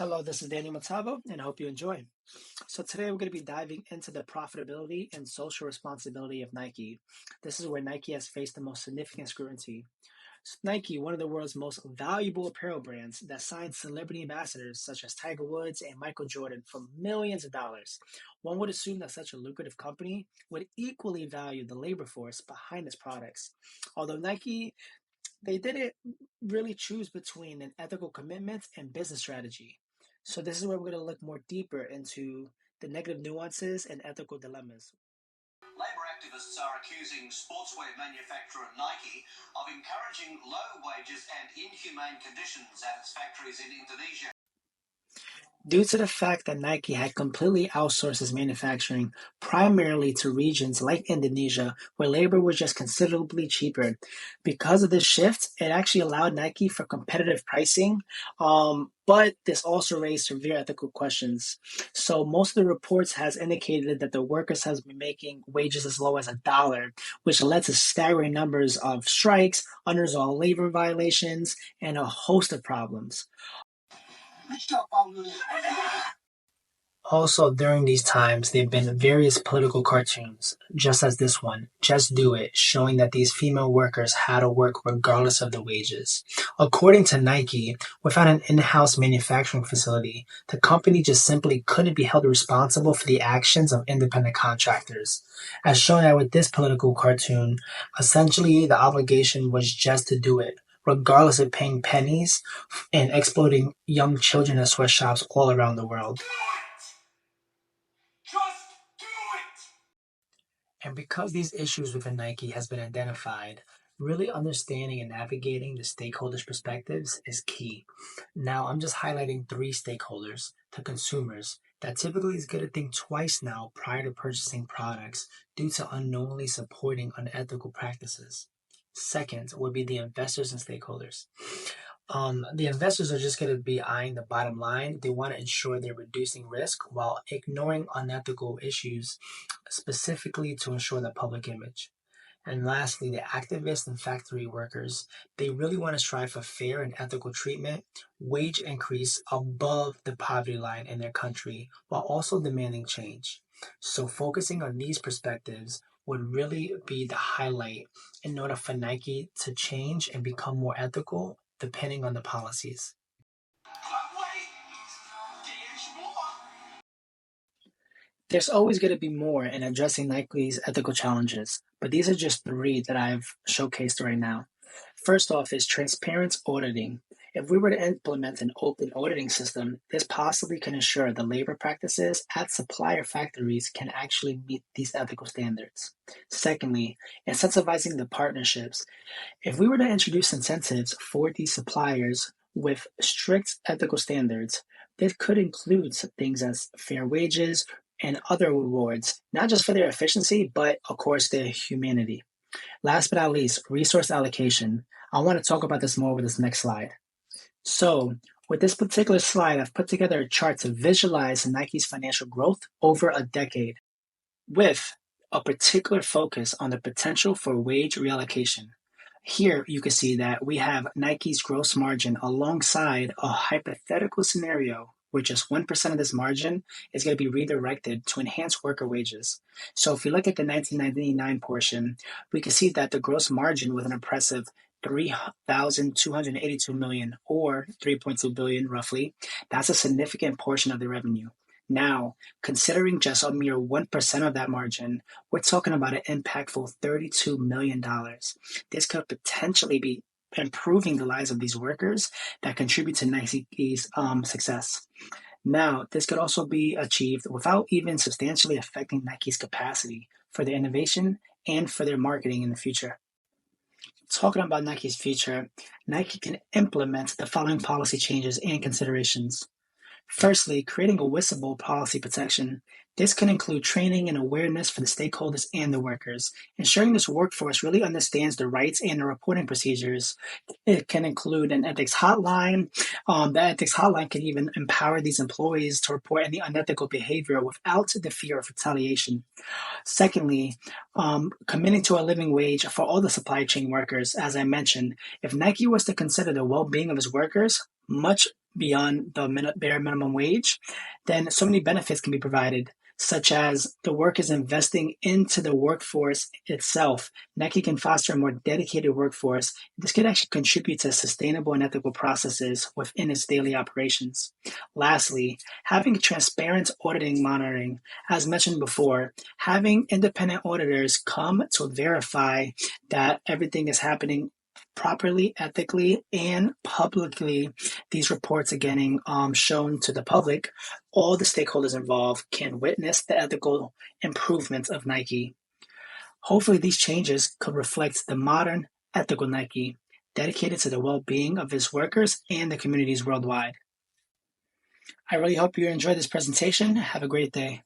Hello, this is Daniel Matavo, and I hope you enjoy. So today we're going to be diving into the profitability and social responsibility of Nike. This is where Nike has faced the most significant scrutiny. Nike, one of the world's most valuable apparel brands that signs celebrity ambassadors such as Tiger Woods and Michael Jordan for millions of dollars. One would assume that such a lucrative company would equally value the labor force behind its products. Although Nike, they didn't really choose between an ethical commitment and business strategy. So this is where we're going to look more deeper into the negative nuances and ethical dilemmas. Labour activists are accusing sportswear manufacturer Nike of encouraging low wages and inhumane conditions at its factories in Indonesia. Due to the fact that Nike had completely outsourced its manufacturing primarily to regions like Indonesia, where labor was just considerably cheaper. Because of this shift, it actually allowed Nike for competitive pricing, but this also raised severe ethical questions. So most of the reports has indicated that the workers has been making wages as low as $1, which led to staggering numbers of strikes, unresolved labor violations, and a host of problems. Also, during these times, there have been various political cartoons, just as this one, Just Do It, showing that these female workers had to work regardless of the wages. According to Nike, without an in-house manufacturing facility, the company just simply couldn't be held responsible for the actions of independent contractors. As shown out with this political cartoon, essentially the obligation was just to do it, regardless of paying pennies and exploiting young children in sweatshops all around the world. Just do it! And because these issues within Nike has been identified, really understanding and navigating the stakeholders' perspectives is key. Now, I'm just highlighting three stakeholders: the consumers, that typically is going to think twice now prior to purchasing products due to unknowingly supporting unethical practices. Second would be the investors and stakeholders. The investors are just going to be eyeing the bottom line. They want to ensure they're reducing risk while ignoring unethical issues, specifically to ensure the public image. And lastly, the activists and factory workers, they really want to strive for fair and ethical treatment, wage increase above the poverty line in their country, while also demanding change. So focusing on these perspectives would really be the highlight in order for Nike to change and become more ethical depending on the policies. But wait, there's more. There's always going to be more in addressing Nike's ethical challenges, but these are just three that I've showcased right now. First off is transparent auditing. If we were to implement an open auditing system, this possibly can ensure the labor practices at supplier factories can actually meet these ethical standards. Secondly, incentivizing the partnerships. If we were to introduce incentives for these suppliers with strict ethical standards, this could include things as fair wages and other rewards, not just for their efficiency, but of course their humanity. Last but not least, resource allocation. I want to talk about this more with this next slide. So, with this particular slide, I've put together a chart to visualize Nike's financial growth over a decade with a particular focus on the potential for wage reallocation. Here you can see that we have Nike's gross margin alongside a hypothetical scenario where just 1% of this margin is going to be redirected to enhance worker wages. So if we look at the 1999 portion, we can see that the gross margin with an impressive 3,282 million or 3.2 billion roughly, that's a significant portion of the revenue. Now, considering just a mere 1% of that margin, we're talking about an impactful $32 million. This could potentially be improving the lives of these workers that contribute to Nike's success. Now, this could also be achieved without even substantially affecting Nike's capacity for their innovation and for their marketing in the future. Talking about Nike's future, Nike can implement the following policy changes and considerations. Firstly, creating a whistleblower policy protection. This can include training and awareness for the stakeholders and the workers, ensuring this workforce really understands the rights and the reporting procedures. It can include an ethics hotline. The ethics hotline can even empower these employees to report any unethical behavior without the fear of retaliation. Secondly, committing to a living wage for all the supply chain workers. As I mentioned, if Nike was to consider the well-being of its workers, much beyond the bare minimum wage, then so many benefits can be provided, such as the work is investing into the workforce itself. Nike can foster a more dedicated workforce. This could actually contribute to sustainable and ethical processes within its daily operations. Lastly, having transparent auditing monitoring. As mentioned before, having independent auditors come to verify that everything is happening properly, ethically, and publicly, these reports are getting shown to the public. All the stakeholders involved can witness the ethical improvements of Nike. Hopefully, these changes could reflect the modern, ethical Nike, dedicated to the well being of its workers and the communities worldwide. I really hope you enjoyed this presentation. Have a great day.